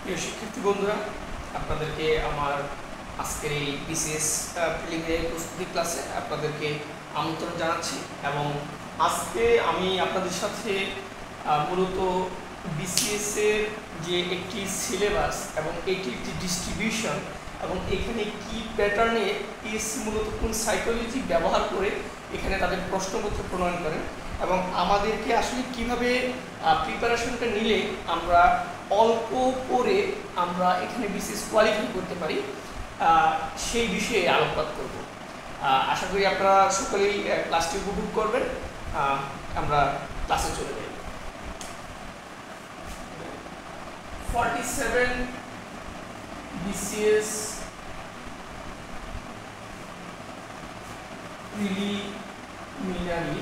প্রিয় শিক্ষার্থী বন্ধুরা, আপনাদেরকে আমার আজকের এই বিসিএস প্রিলিমিনারি প্রস্তুতি ক্লাসে আপনাদেরকে আমন্ত্রণ জানাচ্ছি। এবং আজকে আমি আপনাদের সাথে মূলত বিসিএস এর যে একটি সিলেবাস এবং এটি একটি ডিস্ট্রিবিউশন এবং এখানে কি প্যাটার্নে পিএসসি মূলত কোন সাইকোলজি ব্যবহার করে এখানে তাদের প্রশ্নপত্র প্রণয়ন করেন এবং আমাদেরকে আসলে কিভাবে প্রিপারেশনটা নিলে আমরা অল্প করে আমরা এখানে বিসিএস কোয়ালিফাই করতে পারি সেই বিষয়ে আলোকপাত করব। আশা করি আপনারা সকলেই ক্লাসটি উপভোগ করবেন। আমরা ক্লাসে চলে যাই। 47 BCS preliminary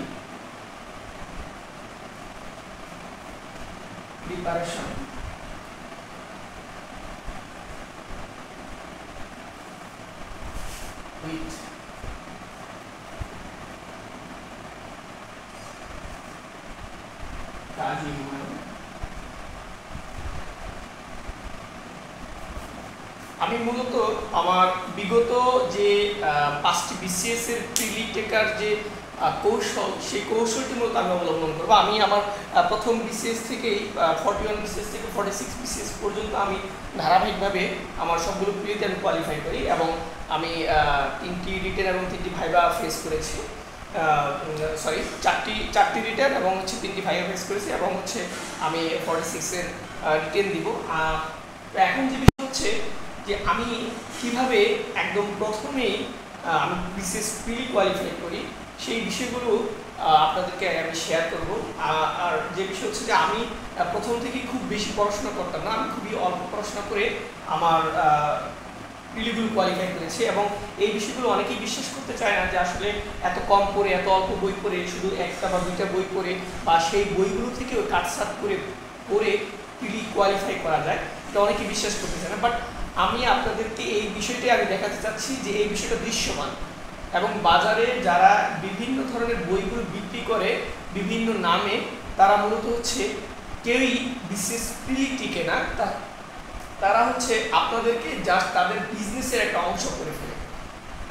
preparation with কাজী হুমায়ুন। আমি মূলত আমার বিগত যে 5টি বিসিএস এর প্রিলি টেকার যে কৌশল, সেই কৌশলটি মূলত আমি অবলম্বন করবো। আমি আমার প্রথম বিসিএস থেকেই 41 বিসিএস থেকে 46 বিসিএস পর্যন্ত আমি ধারাবাহিকভাবে আমার সবগুলো প্রিলিতে আমি কোয়ালিফাই করি এবং আমি 3টি রিটেন এবং 3টি ভাইভা ফেস করেছি। চারটি রিটেন এবং 3টি ভাইভা ফেস করেছি এবং আমি 46 এর রিটেন দিব। এখন যে বিষয় হচ্ছে যে আমি কিভাবে একদম প্রথমেই আমি বিসিএস প্রিলি কোয়ালিফাই করি সেই বিষয়গুলো আপনাদেরকে আমি শেয়ার করব। আর যে বিষয় হচ্ছে যে আমি প্রথম থেকেই খুব বেশি পড়াশোনা করতাম না, আমি খুবই অল্প পড়াশোনা করে আমার প্রিলিগুলো কোয়ালিফাই করেছি এবং এই বিষয়গুলো অনেকেই বিশ্বাস করতে চায় না যে আসলে এত কম পড়ে, এত অল্প বই পড়ে, শুধু একটা বা দুইটা বই পড়ে বা সেই বইগুলো থেকেও কাটছাট করে পড়ে প্রিলি কোয়ালিফাই করা যায়, এটা অনেকেই বিশ্বাস করতে চায় না। বাট আমি আপনাদেরকে এই বিষয়টাই আমি দেখাতে চাচ্ছি যে এই বিষয়টা দৃশ্যমান এবং বাজারে যারা বিভিন্ন ধরনের বইগুলো বিক্রি করে বিভিন্ন নামে, তারা মূলত কেউই বিসিএস প্রিলি টিকে না, তারা আপনাদেরকে জাস্ট তাদের বিজনেসের একটা অংশ করে ফেলে।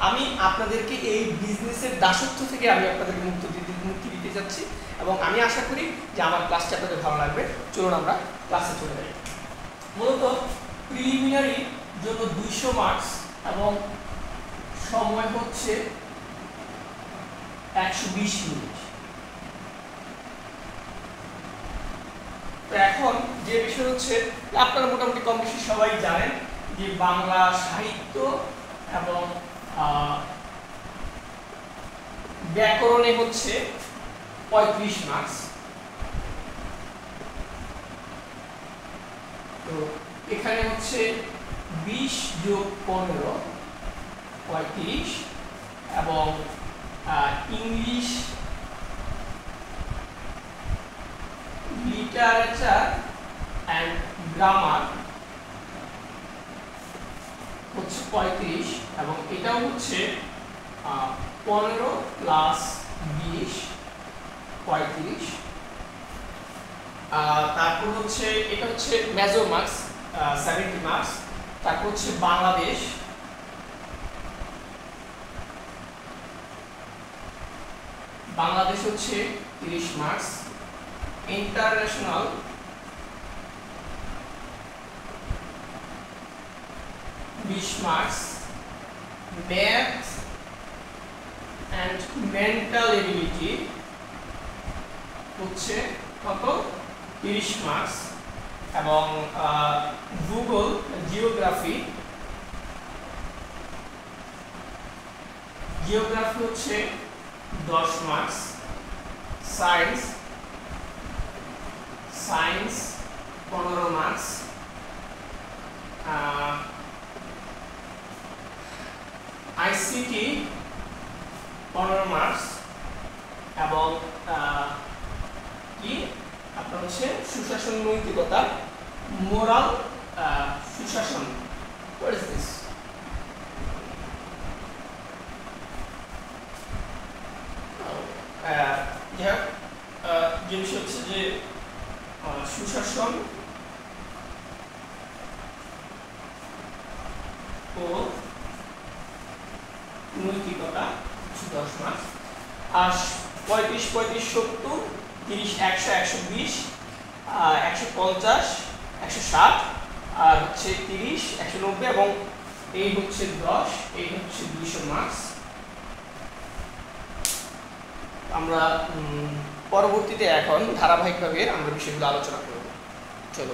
আমি আপনাদেরকে এই বিজনেসের দাসত্ব থেকে আমি আপনাদেরকে মুক্তি দিতে যাচ্ছি এবং আমি আশা করি যে আমার ক্লাসটা আপনাদের ভালো লাগবে। চলুন আমরা ক্লাসে চলে যাই। মূলত প্রিলিমিনারি জন্য 200 মার্কস এবং সময় 120 মিনিট। তো এখন যে বিষয় আপনারা মোটামুটি কম বেশি সবাই জানেন যে বাংলা সাহিত্য এবং ব্যাকরণে 35 মার্কস। তো এখানে 20 যোগ 15 35 এবং ইংলিশ লিটারেচার অ্যান্ড গ্রামার 35 এবং এটাও 15 প্লাস 20 35। তারপর এটা মেজো মার্কস 70 মার্কস। তারপর Bangladesh, Bangladesh 30 marks. International 20 marks. Math and mental ability কত 30 মার্কস এবং ভূগোল geography 10 marks. Science 15 marks. ICT 15 marks এবং কি আপনার সুশাসন নৈতিকতা, মোরাল সুশাসন। What is this? যে বিষয় যে সুশাসন ও নৈতিকতা 10 মার্কস। আর 35 35 70 30 100 120 150 160 আর হচ্ছে 30 190 এবং এই হচ্ছে 10, এই হচ্ছে 200 মার্কস। আমরা পরবর্তীতে এখন ধারাবাহিকভাবে আমরা বিষয়গুলো আলোচনা করব। চলো।